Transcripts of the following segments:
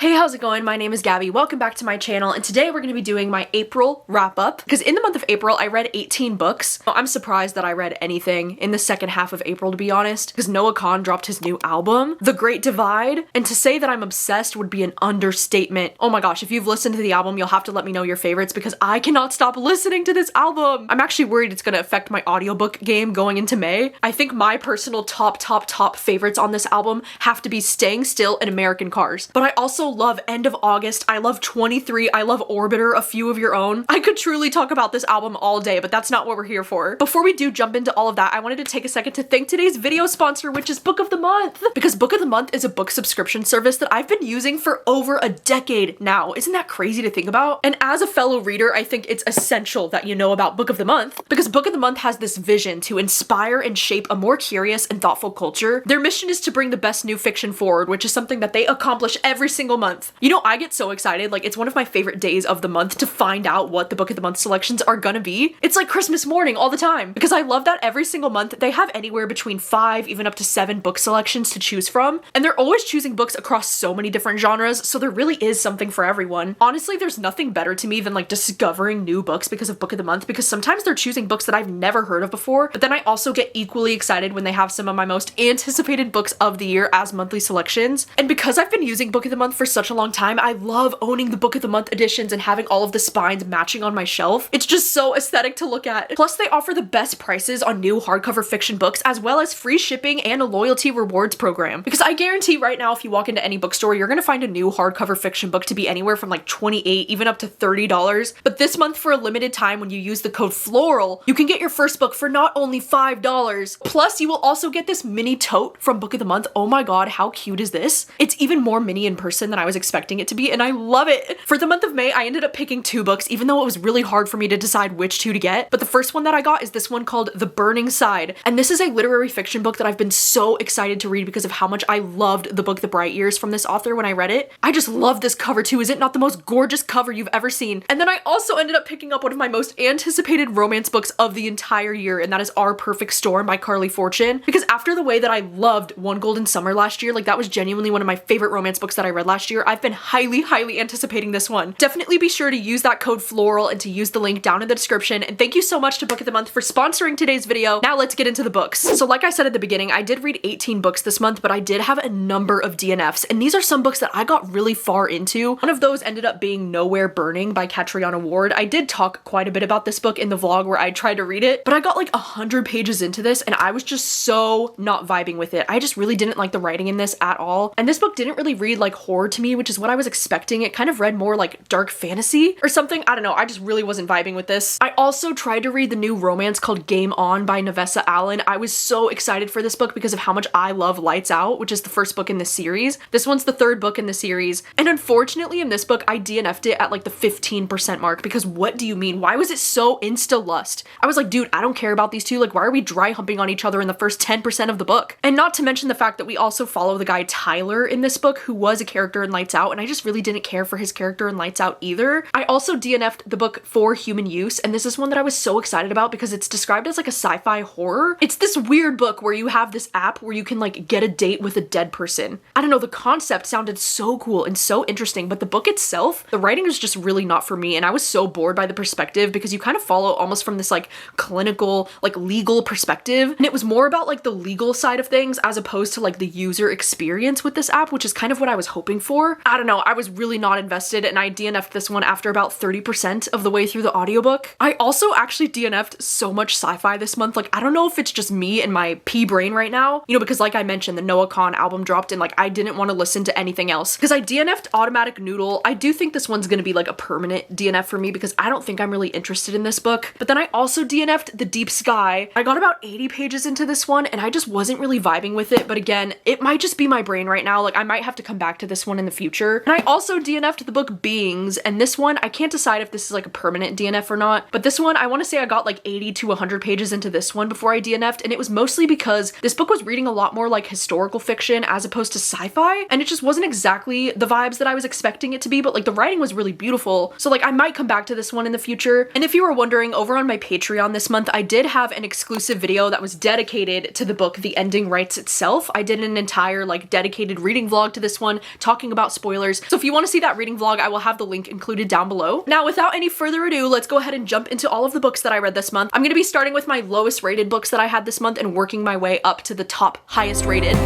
Hey, how's it going? My name is Gabby. Welcome back to my channel, and today we're going to be doing my April wrap-up, because in the month of April, I read 18 books. Well, I'm surprised that I read anything in the second half of April, to be honest, because Noah Kahan dropped his new album, The Great Divide, and to say that I'm obsessed would be an understatement. Oh my gosh, if you've listened to the album, you'll have to let me know your favorites, because I cannot stop listening to this album. I'm actually worried it's going to affect my audiobook game going into May. I think my personal top favorites on this album have to be Staying Still and American Cars, but I also love End of August, I love 23, I love Orbiter, A Few of Your Own. I could truly talk about this album all day, but that's not what we're here for. Before we do jump into all of that, I wanted to take a second to thank today's video sponsor, which is Book of the Month. Because Book of the Month is a book subscription service that I've been using for over a decade now. Isn't that crazy to think about? And as a fellow reader, I think it's essential that you know about Book of the Month, because Book of the Month has this vision to inspire and shape a more curious and thoughtful culture. Their mission is to bring the best new fiction forward, which is something that they accomplish every single month. You know, I get so excited, like it's one of my favorite days of the month to find out what the Book of the Month selections are gonna be. It's like Christmas morning all the time, because I love that every single month they have anywhere between 5, even up to 7 book selections to choose from, and they're always choosing books across so many different genres, so there really is something for everyone. Honestly, there's nothing better to me than like discovering new books because of Book of the Month, because sometimes they're choosing books that I've never heard of before, but then I also get equally excited when they have some of my most anticipated books of the year as monthly selections. And because I've been using Book of the Month for such a long time, I love owning the Book of the Month editions and having all of the spines matching on my shelf. It's just so aesthetic to look at. Plus, they offer the best prices on new hardcover fiction books, as well as free shipping and a loyalty rewards program. Because I guarantee right now, if you walk into any bookstore, you're gonna find a new hardcover fiction book to be anywhere from like $28, even up to $30. But this month, for a limited time, when you use the code FLORAL, you can get your first book for not only $5. Plus, you will also get this mini tote from Book of the Month. Oh my god, how cute is this? It's even more mini in person than I was expecting it to be, and I love it. For the month of May, I ended up picking 2 books, even though it was really hard for me to decide which 2 to get. But the first one that I got is this one called The Burning Side, and this is a literary fiction book that I've been so excited to read because of how much I loved the book The Bright Years from this author when I read it. I just love this cover too. Is it not the most gorgeous cover you've ever seen? And then I also ended up picking up one of my most anticipated romance books of the entire year, and that is Our Perfect Storm by Carly Fortune. Because after the way that I loved One Golden Summer last year, like that was genuinely one of my favorite romance books that I read last year, I've been highly anticipating this one. Definitely be sure to use that code FLORAL and to use the link down in the description. And thank you so much to Book of the Month for sponsoring today's video. Now let's get into the books. So like I said at the beginning, I did read 18 books this month, but I did have a number of DNFs, and these are some books that I got really far into. One of those ended up being Nowhere Burning by Catriona Ward. I did talk quite a bit about this book in the vlog where I tried to read it, but I got like 100 pages into this and I was just so not vibing with it. I just really didn't like the writing in this at all. And this book didn't really read like horror to me, which is what I was expecting. It kind of read more like dark fantasy or something. I don't know. I just really wasn't vibing with this. I also tried to read the new romance called Game On by Nevessa Allen. I was so excited for this book because of how much I love Lights Out, which is the first book in this series. This one's the 3rd book in the series. And unfortunately in this book, I DNF'd it at like the 15% mark, because what do you mean? Why was it so insta-lust? I was like, dude, I don't care about these two. Like, why are we dry humping on each other in the first 10% of the book? And not to mention the fact that we also follow the guy Tyler in this book, who was a character in Lights Out, and I just really didn't care for his character in Lights Out either. I also DNF'd the book For Human Use, and this is one that I was so excited about because it's described as like a sci-fi horror. It's this weird book where you have this app where you can like get a date with a dead person. I don't know, the concept sounded so cool and so interesting, but the book itself, the writing is just really not for me, and I was so bored by the perspective because you kind of follow almost from this like clinical, like legal perspective, and it was more about like the legal side of things as opposed to like the user experience with this app, which is kind of what I was hoping for. I don't know, I was really not invested, and I DNF'd this one after about 30% of the way through the audiobook. I also actually DNF'd so much sci-fi this month. Like, I don't know if it's just me and my pea brain right now, you know, because like I mentioned, the Noah Kahan album dropped and like I didn't want to listen to anything else. Because I DNF'd Automatic Noodle. I do think this one's gonna be like a permanent DNF for me because I don't think I'm really interested in this book. But then I also DNF'd The Deep Sky. I got about 80 pages into this one and I just wasn't really vibing with it. But again, it might just be my brain right now. Like, I might have to come back to this one in the future. And I also DNF'd the book Beings, and this one, I can't decide if this is like a permanent DNF or not, but this one, I want to say I got like 80 to 100 pages into this one before I DNF'd, and it was mostly because this book was reading a lot more like historical fiction as opposed to sci-fi, and it just wasn't exactly the vibes that I was expecting it to be, but like the writing was really beautiful, so like I might come back to this one in the future. And if you were wondering, over on my Patreon this month, I did have an exclusive video that was dedicated to the book The Ending Writes Itself. I did an entire like dedicated reading vlog to this one, talking about spoilers. So if you want to see that reading vlog, I will have the link included down below. Now, without any further ado, let's go ahead and jump into all of the books that I read this month. I'm going to be starting with my lowest rated books that I had this month and working my way up to the top highest rated.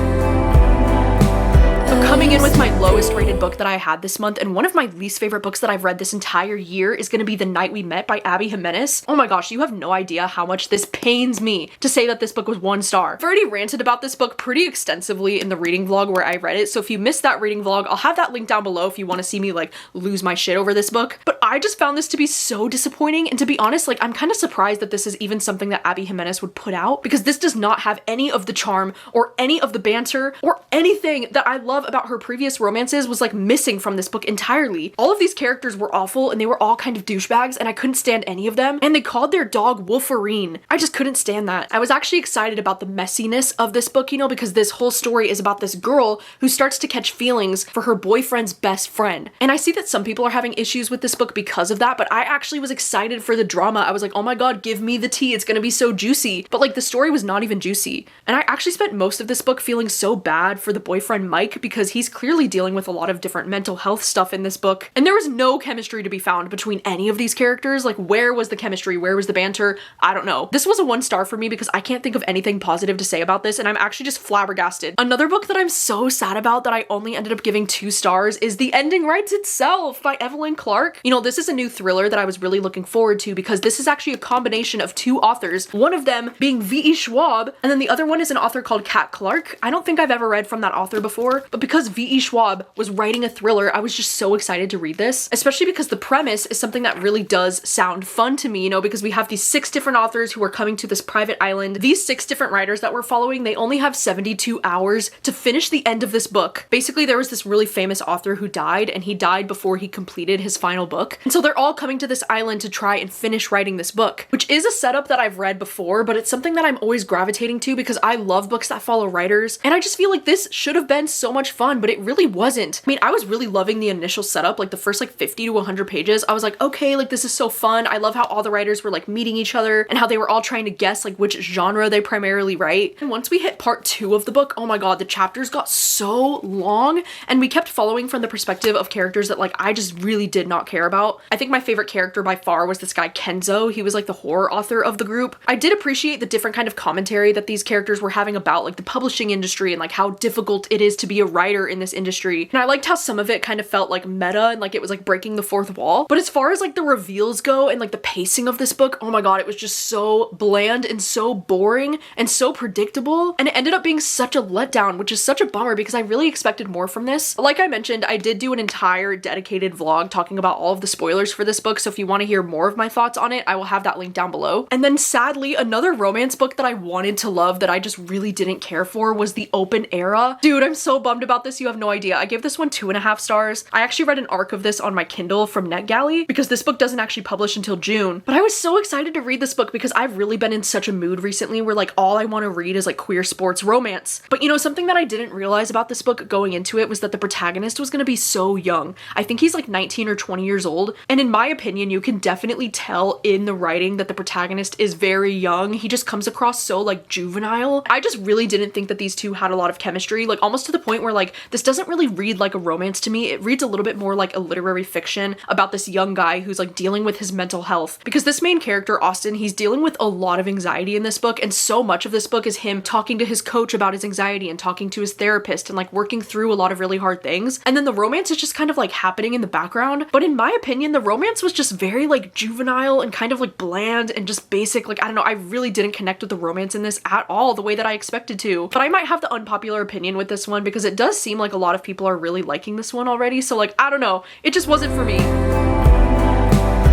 So coming in with my lowest rated book that I had this month, and one of my least favorite books that I've read this entire year, is going to be The Night We Met by Abby Jimenez. Oh my gosh, you have no idea how much this pains me to say that this book was 1 star. I've already ranted about this book pretty extensively in the reading vlog where I read it, so if you missed that reading vlog, I'll have that link down below if you want to see me like lose my shit over this book. But I just found this to be so disappointing, and to be honest, like I'm kind of surprised that this is even something that Abby Jimenez would put out, because this does not have any of the charm or any of the banter or anything that I love about her previous romances was like missing from this book entirely. All of these characters were awful and they were all kind of douchebags and I couldn't stand any of them, and they called their dog Wolferine. I just couldn't stand that. I was actually excited about the messiness of this book, you know, because this whole story is about this girl who starts to catch feelings for her boyfriend's best friend. And I see that some people are having issues with this book because of that, but I actually was excited for the drama. I was like, oh my god, give me the tea, it's gonna be so juicy. But like the story was not even juicy. And I actually spent most of this book feeling so bad for the boyfriend Mike, because he's clearly dealing with a lot of different mental health stuff in this book, and there was no chemistry to be found between any of these characters. Like, where was the chemistry? Where was the banter? I don't know. This was a 1 star for me because I can't think of anything positive to say about this, and I'm actually just flabbergasted. Another book that I'm so sad about that I only ended up giving 2 stars is The Ending Writes Itself by Evelyn Clark. You know, this is a new thriller that I was really looking forward to because this is actually a combination of 2 authors, one of them being V.E. Schwab, and then the other one is an author called Kat Clark. I don't think I've ever read from that author before, but because V.E. Schwab was writing a thriller, I was just so excited to read this, especially because the premise is something that really does sound fun to me, you know, because we have these 6 different authors who are coming to this private island. These 6 different writers that we're following, they only have 72 hours to finish the end of this book. Basically, there was this really famous author who died, and he died before he completed his final book. And so they're all coming to this island to try and finish writing this book, which is a setup that I've read before, but it's something that I'm always gravitating to because I love books that follow writers, and I just feel like this should have been so much fun, but it really wasn't. I mean, I was really loving the initial setup, like the first like 50 to 100 pages. I was like, okay, like this is so fun. I love how all the writers were like meeting each other and how they were all trying to guess like which genre they primarily write. And once we hit part 2 of the book, oh my god, the chapters got so long, and we kept following from the perspective of characters that like I just really did not care about. I think my favorite character by far was this guy Kenzo. He was like the horror author of the group. I did appreciate the different kind of commentary that these characters were having about like the publishing industry and like how difficult it is to be a writer in this industry. And I liked how some of it kind of felt like meta and like it was like breaking the 4th wall. But as far as like the reveals go and like the pacing of this book, oh my god, it was just so bland and so boring and so predictable. And it ended up being such a letdown, which is such a bummer because I really expected more from this. Like I mentioned, I did do an entire dedicated vlog talking about all of the spoilers for this book, so if you want to hear more of my thoughts on it, I will have that link down below. And then sadly, another romance book that I wanted to love that I just really didn't care for was The Open Era. Dude, I'm so bummed about this, you have no idea. I gave this one 2.5 stars. I actually read an arc of this on my Kindle from NetGalley because this book doesn't actually publish until June. But I was so excited to read this book because I've really been in such a mood recently where like all I want to read is like queer sports romance. But you know, something that I didn't realize about this book going into it was that the protagonist was going to be so young. I think he's like 19 or 20 years old. And in my opinion, you can definitely tell in the writing that the protagonist is very young. He just comes across so like juvenile. I just really didn't think that these two had a lot of chemistry, like almost to the point where like this doesn't really read like a romance to me. It reads a little bit more like a literary fiction about this young guy who's like dealing with his mental health, because this main character, Austin, he's dealing with a lot of anxiety in this book, and so much of this book is him talking to his coach about his anxiety and talking to his therapist and like working through a lot of really hard things. And then the romance is just kind of like happening in the background. But in my opinion, the romance was just very like juvenile and kind of like bland and just basic. Like, I don't know, I really didn't connect with the romance in this at all the way that I expected to. But I might have the unpopular opinion with this one because it does seem like a lot of people are really liking this one already. So like, I don't know, it just wasn't for me.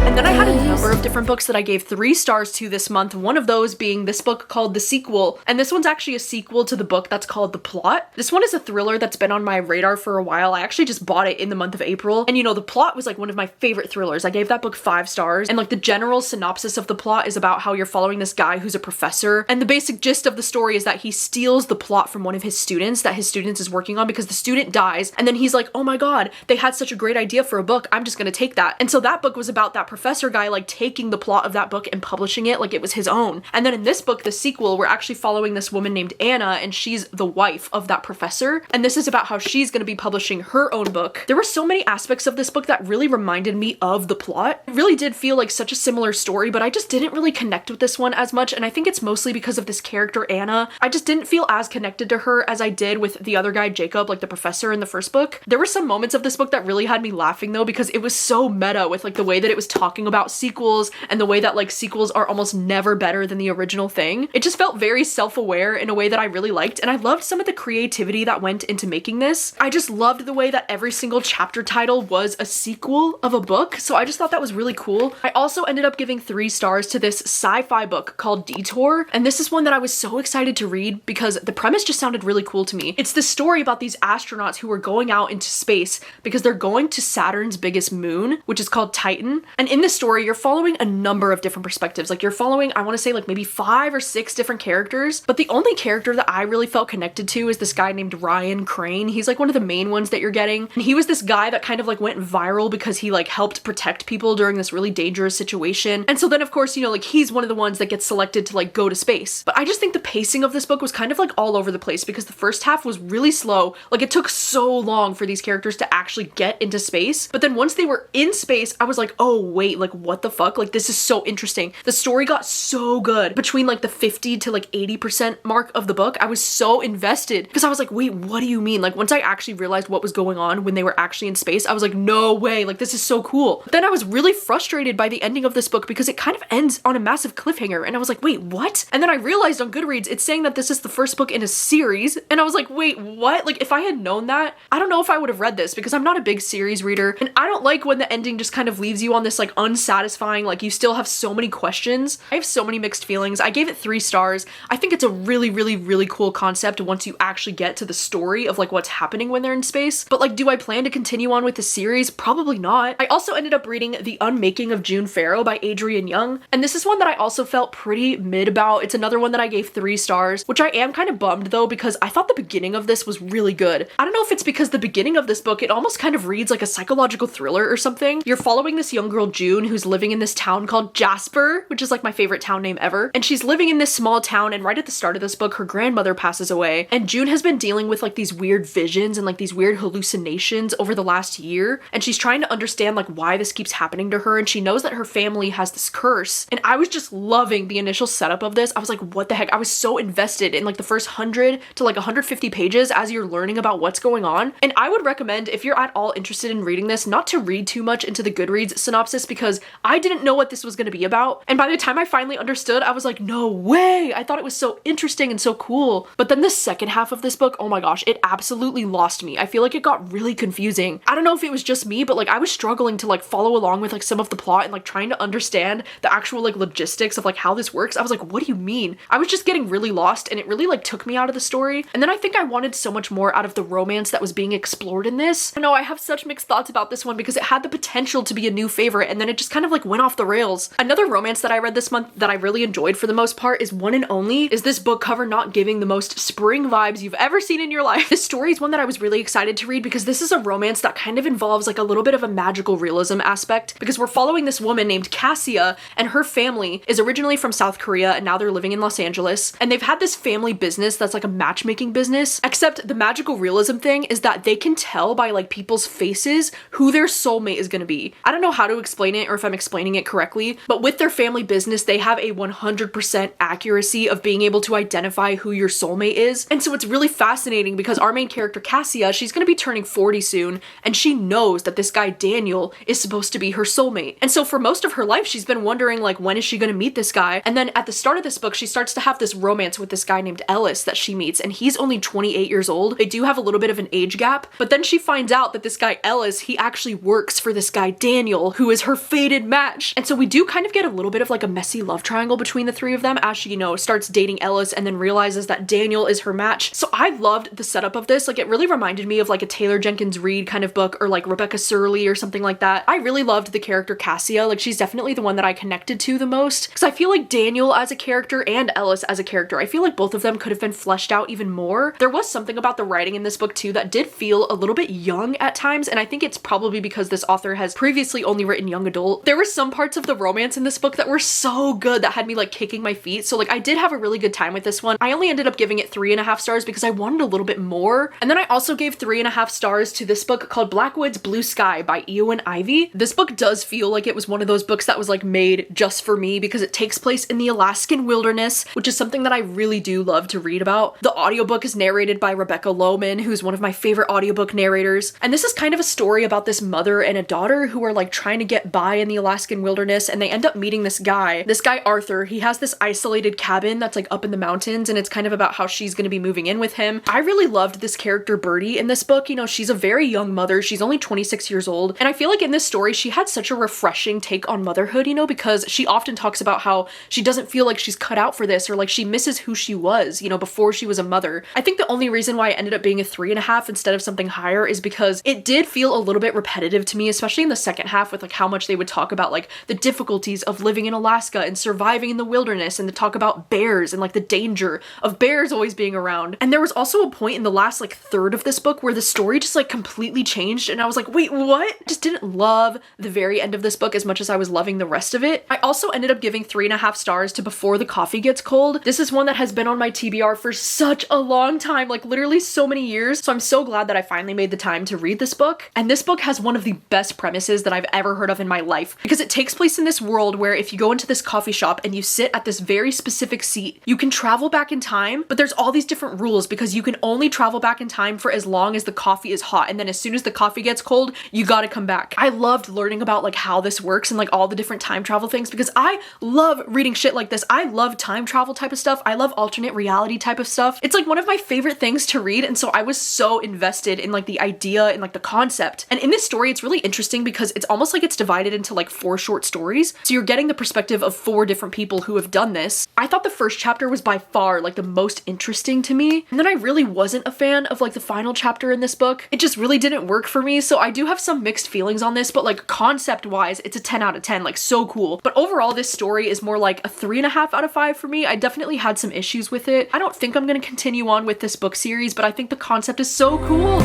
And then I had a number of different books that I gave 3 stars to this month, one of those being this book called The Sequel, and this one's actually a sequel to the book that's called The Plot. This one is a thriller that's been on my radar for a while. I actually just bought it in the month of April, and you know, The Plot was like one of my favorite thrillers. I gave that book 5 stars, and like the general synopsis of the plot is about how you're following this guy who's a professor, and the basic gist of the story is that he steals the plot from one of his students that his student is working on because the student dies, and then he's like, oh my god, they had such a great idea for a book, I'm just gonna take that. And so that book was about that professor professor guy like taking the plot of that book and publishing it like it was his own. And then in this book, the sequel, we're actually following this woman named Anna, and she's the wife of that professor. And this is about how she's going to be publishing her own book. There were so many aspects of this book that really reminded me of the plot. It really did feel like such a similar story, but I just didn't really connect with this one as much. And I think it's mostly because of this character, Anna. I just didn't feel as connected to her as I did with the other guy, Jacob, like the professor in the first book. There were some moments of this book that really had me laughing though, because it was so meta with like the way that it was talking about sequels and the way that like sequels are almost never better than the original thing. It just felt very self-aware in a way that I really liked, and I loved some of the creativity that went into making this. I just loved the way that every single chapter title was a sequel of a book, so I just thought that was really cool. I also ended up giving 3 stars to this sci-fi book called Detour, and this is one that I was so excited to read because the premise just sounded really cool to me. It's this story about these astronauts who are going out into space because they're going to Saturn's biggest moon, which is called Titan. And in this story, you're following a number of different perspectives. Like you're following, I want to say like maybe 5 or 6 different characters, but the only character that I really felt connected to is this guy named Ryan Crane. He's like one of the main ones that you're getting. And he was this guy that kind of like went viral because he like helped protect people during this really dangerous situation. And so then of course, you know, like he's one of the ones that gets selected to like go to space. But I just think the pacing of this book was kind of like all over the place because the first half was really slow. Like it took so long for these characters to actually get into space. But then once they were in space, I was like, oh wait, like what the fuck? Like this is so interesting. The story got so good. Between like the 50 to like 80% mark of the book, I was so invested because I was like, wait, what do you mean? Like once I actually realized what was going on when they were actually in space, I was like, no way, like this is so cool. But then I was really frustrated by the ending of this book because it kind of ends on a massive cliffhanger, and I was like, wait, what? And then I realized on Goodreads it's saying that this is the first book in a series, and I was like, wait, what? Like if I had known that, I don't know if I would have read this because I'm not a big series reader, and I don't like when the ending just kind of leaves you on this like unsatisfying, like you still have so many questions. I have so many mixed feelings. I gave it 3 stars. I think it's a really cool concept once you actually get to the story of like what's happening when they're in space. But like, do I plan to continue on with the series? Probably not. I also ended up reading The Unmaking of June Farrow by Adrienne Young, and this is one that I also felt pretty mid about. It's another one that I gave 3 stars, which I am kind of bummed though because I thought the beginning of this was really good. I don't know if it's because the beginning of this book, it almost kind of reads like a psychological thriller or something. You're following this young girl, June, who's living in this town called Jasper, which is like my favorite town name ever. And she's living in this small town, and right at the start of this book, her grandmother passes away, and June has been dealing with like these weird visions and like these weird hallucinations over the last year, and she's trying to understand like why this keeps happening to her, and she knows that her family has this curse. And I was just loving the initial setup of this. I was like, what the heck? I was so invested in like the first 100 to like 150 pages as you're learning about what's going on. And I would recommend, if you're at all interested in reading this, not to read too much into the Goodreads synopsis because I didn't know what this was going to be about. And by the time I finally understood, I was like, no way. I thought it was so interesting and so cool. But then the second half of this book, oh my gosh, it absolutely lost me. I feel like it got really confusing. I don't know if it was just me, but like I was struggling to like follow along with like some of the plot and like trying to understand the actual like logistics of like how this works. I was like, what do you mean? I was just getting really lost, and it really like took me out of the story. And then I think I wanted so much more out of the romance that was being explored in this. I know I have such mixed thoughts about this one because it had the potential to be a new favorite, and then it just kind of like went off the rails. Another romance that I read this month that I really enjoyed for the most part is One and Only. Is this book cover not giving the most spring vibes you've ever seen in your life? This story is one that I was really excited to read because this is a romance that kind of involves like a little bit of a magical realism aspect, because we're following this woman named Cassia, and her family is originally from South Korea and now they're living in Los Angeles, and they've had this family business that's like a matchmaking business, except the magical realism thing is that they can tell by like people's faces who their soulmate is gonna be. I don't know how to explain it or if I'm explaining it correctly, but with their family business, they have a 100% accuracy of being able to identify who your soulmate is. And so it's really fascinating because our main character, Cassia, she's gonna be turning 40 soon, and she knows that this guy, Daniel, is supposed to be her soulmate. And so for most of her life, she's been wondering like, when is she gonna meet this guy? And then at the start of this book, she starts to have this romance with this guy named Ellis that she meets, and he's only 28 years old. They do have a little bit of an age gap, but then she finds out that this guy Ellis, he actually works for this guy Daniel, who is her fated match. And so we do kind of get a little bit of like a messy love triangle between the three of them as she, you know, starts dating Ellis and then realizes that Daniel is her match. So I loved the setup of this. Like it really reminded me of like a Taylor Jenkins Reid kind of book, or like Rebecca Surley or something like that. I really loved the character Cassia. Like she's definitely the one that I connected to the most, because I feel like Daniel as a character and Ellis as a character, I feel like both of them could have been fleshed out even more. There was something about the writing in this book too that did feel a little bit young at times, and I think it's probably because this author has previously only written young young adult. There were some parts of the romance in this book that were so good that had me like kicking my feet. So like I did have a really good time with this one. I only ended up giving it 3.5 stars because I wanted a little bit more. And then I also gave 3.5 stars to this book called Blackwood's Blue Sky by Eowyn Ivey. This book does feel like it was one of those books that was like made just for me because it takes place in the Alaskan wilderness, which is something that I really do love to read about. The audiobook is narrated by Rebecca Lohman, who's one of my favorite audiobook narrators. And this is kind of a story about this mother and a daughter who are like trying to get by in the Alaskan wilderness, and they end up meeting this guy Arthur. He has this isolated cabin that's like up in the mountains, and it's kind of about how she's going to be moving in with him. I really loved this character Birdie in this book. You know, she's a very young mother. She's only 26 years old. And I feel like in this story, she had such a refreshing take on motherhood, you know, because she often talks about how she doesn't feel like she's cut out for this, or like she misses who she was, you know, before she was a mother. I think the only reason why it ended up being a 3.5 instead of something higher is because it did feel a little bit repetitive to me, especially in the second half with like how much they would talk about like the difficulties of living in Alaska and surviving in the wilderness, and to talk about bears and like the danger of bears always being around. And there was also a point in the last like third of this book where the story just like completely changed, and I was like, wait, what? Just didn't love the very end of this book as much as I was loving the rest of it. I also ended up giving 3.5 stars to Before the Coffee Gets Cold. This is one that has been on my TBR for such a long time, like literally so many years. So I'm so glad that I finally made the time to read this book. And this book has one of the best premises that I've ever heard of in my life, because it takes place in this world where if you go into this coffee shop and you sit at this very specific seat, you can travel back in time, but there's all these different rules because you can only travel back in time for as long as the coffee is hot, and then as soon as the coffee gets cold, you gotta come back. I loved learning about like how this works and like all the different time travel things, because I love reading shit like this. I love time travel type of stuff. I love alternate reality type of stuff. It's like one of my favorite things to read, and so I was so invested in like the idea and like the concept. And in this story, it's really interesting because it's almost like it's divided into like 4 short stories. So you're getting the perspective of 4 different people who have done this. I thought the first chapter was by far like the most interesting to me. And then I really wasn't a fan of like the final chapter in this book. It just really didn't work for me. So I do have some mixed feelings on this, but like concept wise, it's a 10 out of 10, like so cool. But overall, this story is more like a 3.5 out of 5 for me. I definitely had some issues with it. I don't think I'm going to continue on with this book series, but I think the concept is so cool.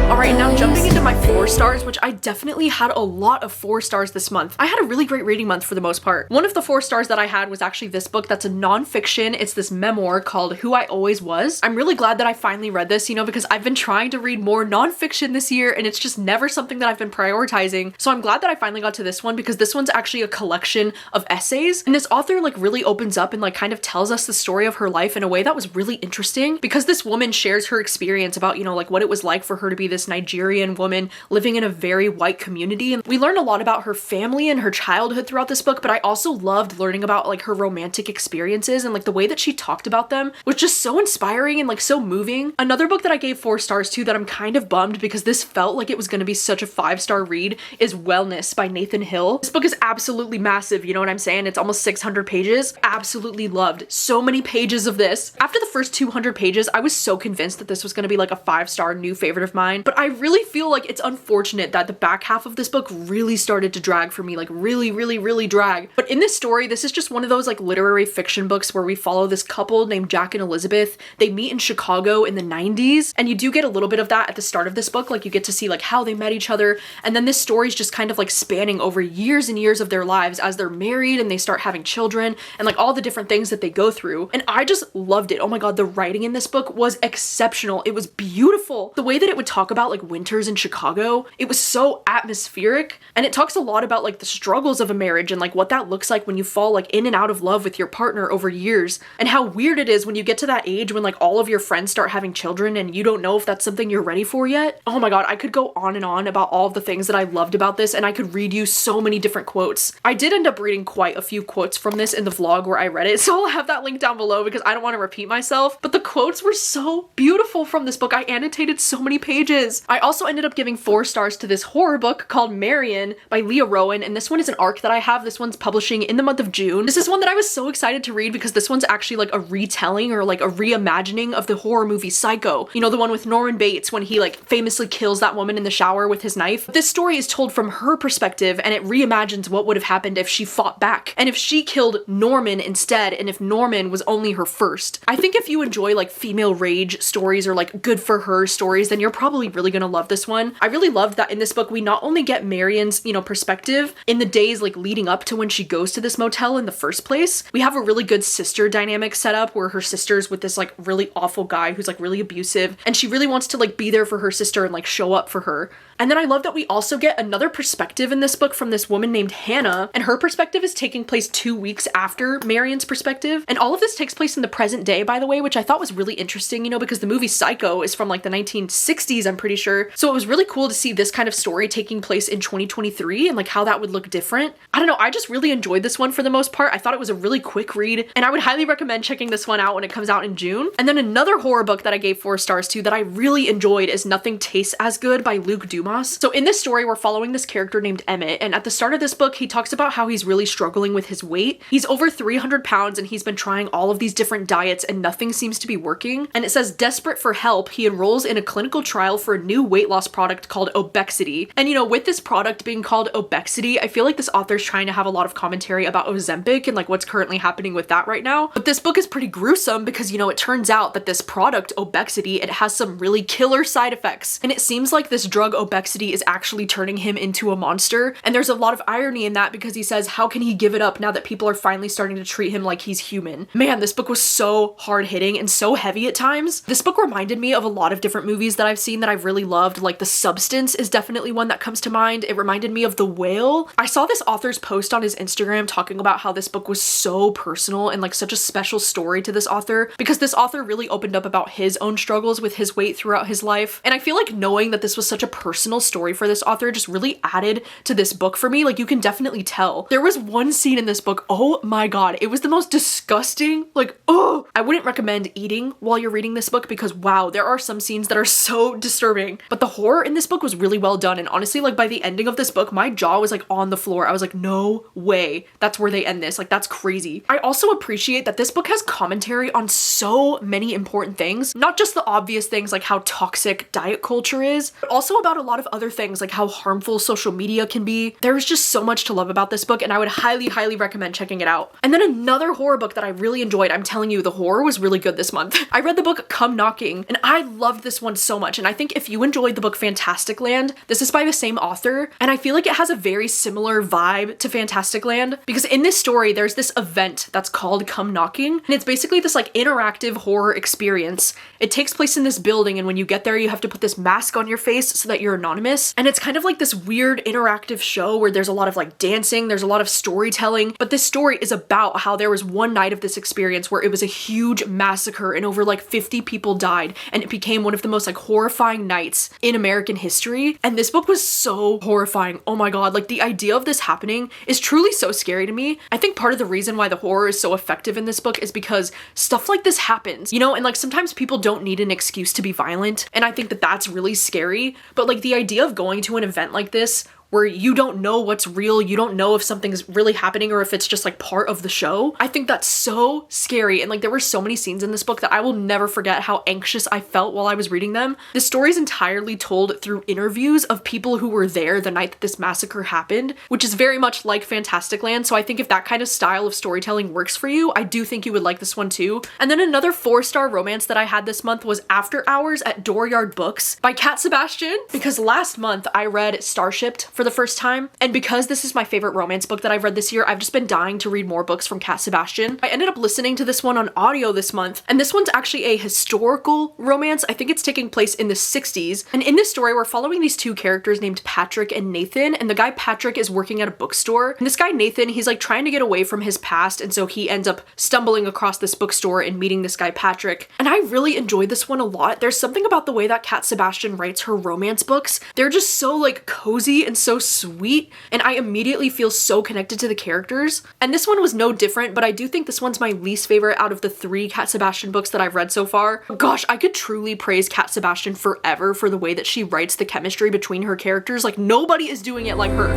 Alright, now jumping into my 4 stars, which I definitely had a lot of 4 stars this month. I had a really great reading month for the most part. One of the 4 stars that I had was actually this book that's a nonfiction. It's this memoir called Who I Always Was. I'm really glad that I finally read this, you know, because I've been trying to read more nonfiction this year, and it's just never something that I've been prioritizing. So I'm glad that I finally got to this one, because this one's actually a collection of essays, and this author like really opens up and like kind of tells us the story of her life in a way that was really interesting, because this woman shares her experience about, you know, like what it was like for her to be this Nigerian woman living in a very white community. And we learned a lot about her family and her childhood throughout this book, but I also loved learning about like her romantic experiences, and like the way that she talked about them was just so inspiring and like so moving. Another book that I gave 4 stars to that I'm kind of bummed because this felt like it was going to be such a 5-star read is Wellness by Nathan Hill. This book is absolutely massive, you know what I'm saying? It's almost 600 pages. Absolutely loved so many pages of this. After the first 200 pages, I was so convinced that this was going to be like a 5-star new favorite of mine, but I really feel like it's unfortunate that the back half of this book really started to drag for me, like really drag. But in this story, this is just one of those like literary fiction books where we follow this couple named Jack and Elizabeth. They meet in Chicago in the 90s, and you do get a little bit of that at the start of this book. Like you get to see like how they met each other, and then this story is just kind of like spanning over years and years of their lives as they're married and they start having children, and like all the different things that they go through. And I just loved it. Oh my god, the writing in this book was exceptional. It was beautiful. The way that it would talk about like winters in Chicago, it was so atmospheric, and it talks a lot about like the struggles of a marriage and like what that looks like when you fall like in and out of love with your partner over years, and how weird it is when you get to that age when like all of your friends start having children and you don't know if that's something you're ready for yet. Oh my god, I could go on and on about all of the things that I loved about this, and I could read you so many different quotes. I did end up reading quite a few quotes from this in the vlog where I read it, so I'll have that link down below because I don't want to repeat myself, but the quotes were so beautiful from this book. I annotated so many pages. I also ended up giving 4 stars to this horror book called Marion by Leah Rowan, and this one is an arc that I have. This one's publishing in the month of June. This is one that I was so excited to read because this one's actually like a retelling or like a reimagining of the horror movie Psycho. You know, the one with Norman Bates when he like famously kills that woman in the shower with his knife. This story is told from her perspective, and it reimagines what would have happened if she fought back, and if she killed Norman instead, and if Norman was only her first. I think if you enjoy like female rage stories or like good for her stories, then you're probably really gonna love this one. I really really loved that in this book, we not only get Marion's, perspective in the days like leading up to when she goes to this motel in the first place. We have a really good sister dynamic set up where her sister's with this like really awful guy who's like really abusive, and she really wants to like be there for her sister and like show up for her. And then I love that we also get another perspective in this book from this woman named Hannah, and her perspective is taking place 2 weeks after Marion's perspective. And all of this takes place in the present day, by the way, which I thought was really interesting, because the movie Psycho is from like the 1960s, I'm pretty sure. So it was really cool to see this kind of story taking place in 2023 and like how that would look different. I don't know, I just really enjoyed this one for the most part. I thought it was a really quick read, and I would highly recommend checking this one out when it comes out in June. And then another horror book that I gave 4 stars to that I really enjoyed is Nothing Tastes As Good by Luke Dumas. So in this story, we're following this character named Emmett, and at the start of this book, he talks about how he's really struggling with his weight. He's over 300 pounds and he's been trying all of these different diets and nothing seems to be working. And it says, desperate for help, he enrolls in a clinical trial for a new weight loss product called Obexity. And with this product being called Obexity, I feel like this author's trying to have a lot of commentary about Ozempic and like what's currently happening with that right now. But this book is pretty gruesome because, it turns out that this product, Obexity, it has some really killer side effects. And it seems like this drug Obexity is actually turning him into a monster. And there's a lot of irony in that because he says, how can he give it up now that people are finally starting to treat him like he's human? Man, this book was so hard hitting and so heavy at times. This book reminded me of a lot of different movies that I've seen that I've really loved. Like The Substance is definitely one that comes to mind. It reminded me of The Whale. I saw this author's post on his Instagram talking about how this book was so personal and like such a special story to this author because this author really opened up about his own struggles with his weight throughout his life. And I feel like knowing that this was such a personal story for this author just really added to this book for me. Like you can definitely tell. There was one scene in this book, oh my god, it was the most disgusting, like, oh! I wouldn't recommend eating while you're reading this book because wow, there are some scenes that are so disturbing. But the horror in this book was really well done, and honestly, like by the ending of this book, my jaw was like on the floor. I was like, no way, that's where they end this. Like that's crazy. I also appreciate that this book has commentary on so many important things, not just the obvious things like how toxic diet culture is, but also about a lot of other things like how harmful social media can be. There's just so much to love about this book, and I would highly recommend checking it out. And then another horror book that I really enjoyed, I'm telling you, the horror was really good this month. I read the book Come Knocking, and I loved this one so much, and I think if you enjoyed the book Fantastic Land, this is by the same author, and I feel like it has a very similar vibe to Fantastic Land, because in this story, there's this event that's called Come Knocking, and it's basically this like interactive horror experience. It takes place in this building, and when you get there, you have to put this mask on your face so that you're anonymous, and it's kind of like this weird interactive show where there's a lot of like dancing, there's a lot of storytelling, but this story is about how there was one night of this experience where it was a huge massacre and over like 50 people died, and it became one of the most like horrifying nights in American history. And this book was so horrifying. Oh my god, like the idea of this happening is truly so scary to me. I think part of the reason why the horror is so effective in this book is because stuff like this happens, and like sometimes people don't need an excuse to be violent, and I think that that's really scary. But like the idea of going to an event like this where you don't know what's real, you don't know if something's really happening or if it's just like part of the show. I think that's so scary, and like there were so many scenes in this book that I will never forget how anxious I felt while I was reading them. The story is entirely told through interviews of people who were there the night that this massacre happened, which is very much like Fantastic Land, so I think if that kind of style of storytelling works for you, I do think you would like this one too. And then another 4-star romance that I had this month was After Hours at Dooryard Books by Cat Sebastian, because last month I read Starshipped for the first time, and because this is my favorite romance book that I've read this year, I've just been dying to read more books from Cat Sebastian. I ended up listening to this one on audio this month, and this one's actually a historical romance. I think it's taking place in the 60s, and in this story we're following these two characters named Patrick and Nathan, and the guy Patrick is working at a bookstore, and this guy Nathan, he's like trying to get away from his past, and so he ends up stumbling across this bookstore and meeting this guy Patrick. And I really enjoyed this one a lot. There's something about the way that Cat Sebastian writes her romance books. They're just so like cozy and so sweet, and I immediately feel so connected to the characters. And this one was no different, but I do think this one's my least favorite out of the 3 Cat Sebastian books that I've read so far. Gosh, I could truly praise Cat Sebastian forever for the way that she writes the chemistry between her characters. Like nobody is doing it like her.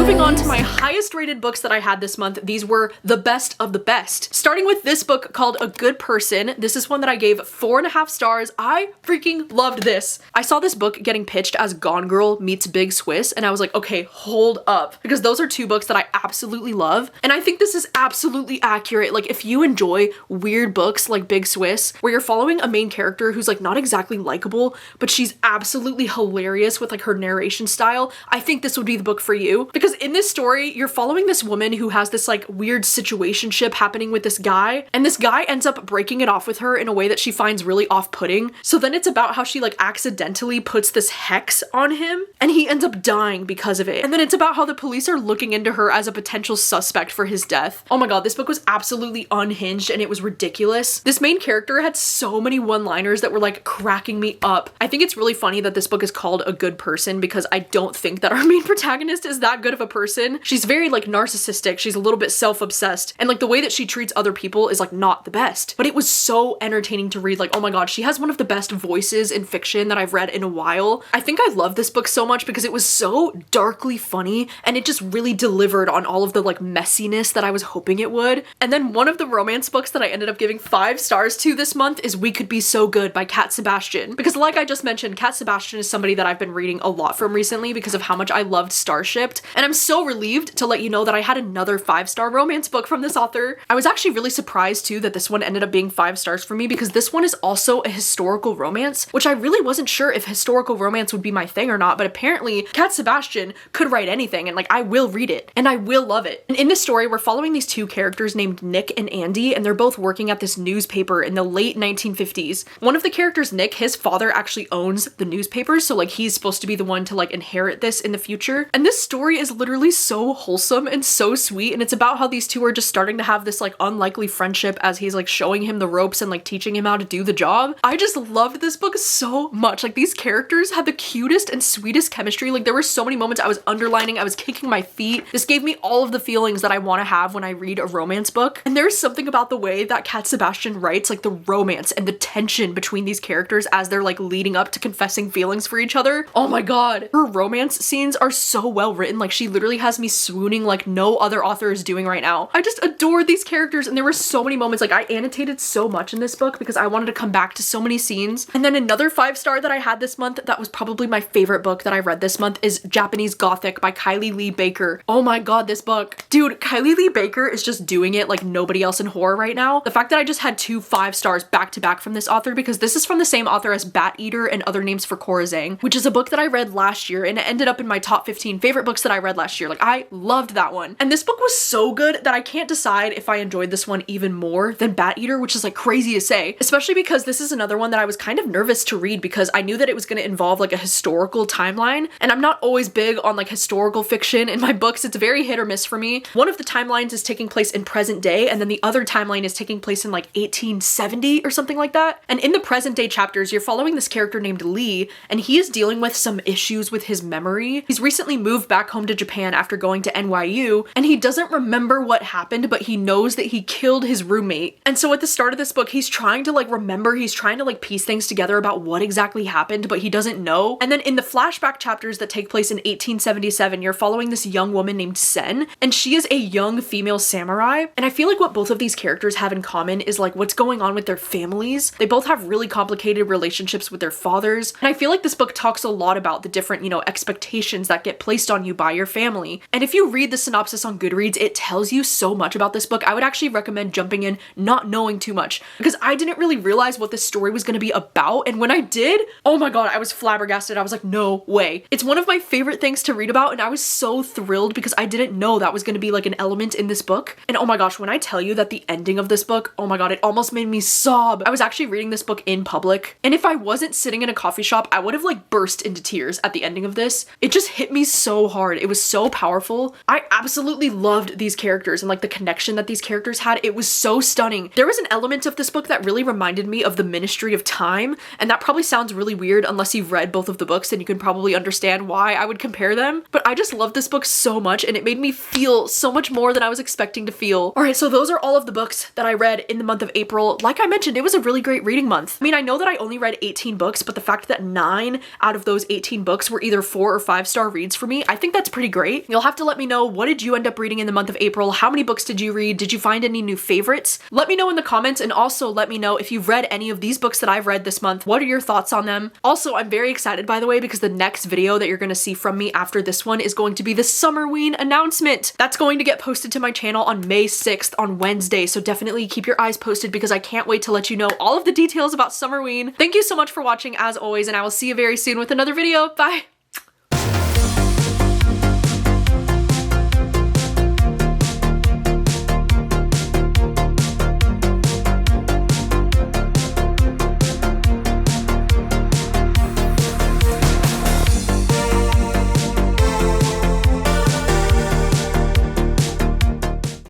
Moving on to my highest rated books that I had this month, these were the best of the best. Starting with this book called A Good Person. This is one that I gave 4.5 stars. I freaking loved this. I saw this book getting pitched as Gone Girl meets Big Swiss, and I was like, okay, hold up. Because those are two books that I absolutely love. And I think this is absolutely accurate. Like, if you enjoy weird books like Big Swiss, where you're following a main character who's like not exactly likable, but she's absolutely hilarious with like her narration style, I think this would be the book for you. Because in this story, you're following this woman who has this like weird situationship happening with this guy, and this guy ends up breaking it off with her in a way that she finds really off-putting. So then it's about how she like accidentally puts this hex on him, and he ends up dying because of it. And then it's about how the police are looking into her as a potential suspect for his death. Oh my god, this book was absolutely unhinged and it was ridiculous. This main character had so many one-liners that were like cracking me up. I think it's really funny that this book is called A Good Person because I don't think that our main protagonist is that good of a person. She's very like narcissistic, she's a little bit self-obsessed, and like the way that she treats other people is like not the best. But it was so entertaining to read. Like, oh my god, she has one of the best voices in fiction that I've read in a while. I think I love this book so much because it was so darkly funny and it just really delivered on all of the like messiness that I was hoping it would. And then one of the romance books that I ended up giving 5 stars to this month is We Could Be So Good by Cat Sebastian. Because like I just mentioned, Cat Sebastian is somebody that I've been reading a lot from recently because of how much I loved Starshipped. And I'm so relieved to let you know that I had another 5-star romance book from this author. I was actually really surprised too that this one ended up being 5 stars for me because this one is also a historical romance, which I really wasn't sure if historical romance would be my thing or not, but apparently Cat Sebastian could write anything and like I will read it and I will love it. And in this story, we're following these two characters named Nick and Andy, and they're both working at this newspaper in the late 1950s. One of the characters, Nick, his father actually owns the newspaper, so like he's supposed to be the one to like inherit this in the future. And this story is literally so wholesome and so sweet, and it's about how these two are just starting to have this like unlikely friendship as he's like showing him the ropes and like teaching him how to do the job. I just loved this book so much. Like, these characters had the cutest and sweetest chemistry. Like, there were so many moments I was underlining, I was kicking my feet. This gave me all of the feelings that I want to have when I read a romance book. And there's something about the way that Cat Sebastian writes, like the romance and the tension between these characters as they're like leading up to confessing feelings for each other. Oh my god, her romance scenes are so well written. Like, she literally has me swooning like no other author is doing right now. I just adored these characters, and there were so many moments. Like, I annotated so much in this book because I wanted to come back to so many scenes. And then another 5-star that I had this month that was probably my favorite book that I read this month is Japanese Gothic by Kylie Lee Baker. Oh my god, this book. Dude, Kylie Lee Baker is just doing it like nobody else in horror right now. The fact that I just had 2 5-stars back to back from this author, because this is from the same author as Bat Eater and Other Names for Corazang, which is a book that I read last year, and it ended up in my top 15 favorite books that I read last year. Like, I loved that one. And this book was so good that I can't decide if I enjoyed this one even more than Bat Eater, which is like crazy to say, especially because this is another one that I was kind of nervous to read because I knew that it was going to involve like a historical timeline, and I'm not always big on like historical fiction in my books. It's very hit or miss for me. One of the timelines is taking place in present day, and then the other timeline is taking place in like 1870 or something like that. And in the present day chapters, you're following this character named Lee, and he is dealing with some issues with his memory. He's recently moved back home to Japan after going to NYU, and he doesn't remember what happened, but he knows that he killed his roommate. And so at the start of this book, he's trying to like remember, he's trying to like piece things together about what exactly happened, but he doesn't know. And then in the flashback chapters that take place in 1877, you're following this young woman named Sen, and she is a young female samurai. And I feel like what both of these characters have in common is like what's going on with their families. They both have really complicated relationships with their fathers. And I feel like this book talks a lot about the different, you know, expectations that get placed on you by your family. And if you read the synopsis on Goodreads, it tells you so much about this book. I would actually recommend jumping in not knowing too much, because I didn't really realize what this story was going to be about. And when I did, oh my god, I was flabbergasted. I was like, no way. It's one of my favorite things to read about, and I was so thrilled because I didn't know that was going to be like an element in this book. And oh my gosh, when I tell you that the ending of this book, oh my god, it almost made me sob. I was actually reading this book in public, and if I wasn't sitting in a coffee shop, I would have like burst into tears at the ending of this. It just hit me so hard. It was so powerful. I absolutely loved these characters and like the connection that these characters had. It was so stunning. There was an element of this book that really reminded me of The Ministry of Time, and that probably sounds really weird unless you've read both of the books, and you can probably understand why I would compare them. But I just loved this book so much, and it made me feel so much more than I was expecting to feel. Alright, so those are all of the books that I read in the month of April. Like I mentioned, it was a really great reading month. I mean, I know that I only read 18 books, but the fact that 9 out of those 18 books were either 4 or 5-star reads for me, I think that's pretty great. You'll have to let me know, what did you end up reading in the month of April? How many books did you read? Did you find any new favorites? Let me know in the comments, and also let me know if you've read any of these books that I've read this month. What are your thoughts on them? Also, I'm very excited, by the way, because the next video that you're gonna see from me after this one is going to be the Summerween announcement. That's going to get posted to my channel on May 6th on Wednesday, so definitely keep your eyes posted because I can't wait to let you know all of the details about Summerween. Thank you so much for watching as always, and I will see you very soon with another video. Bye!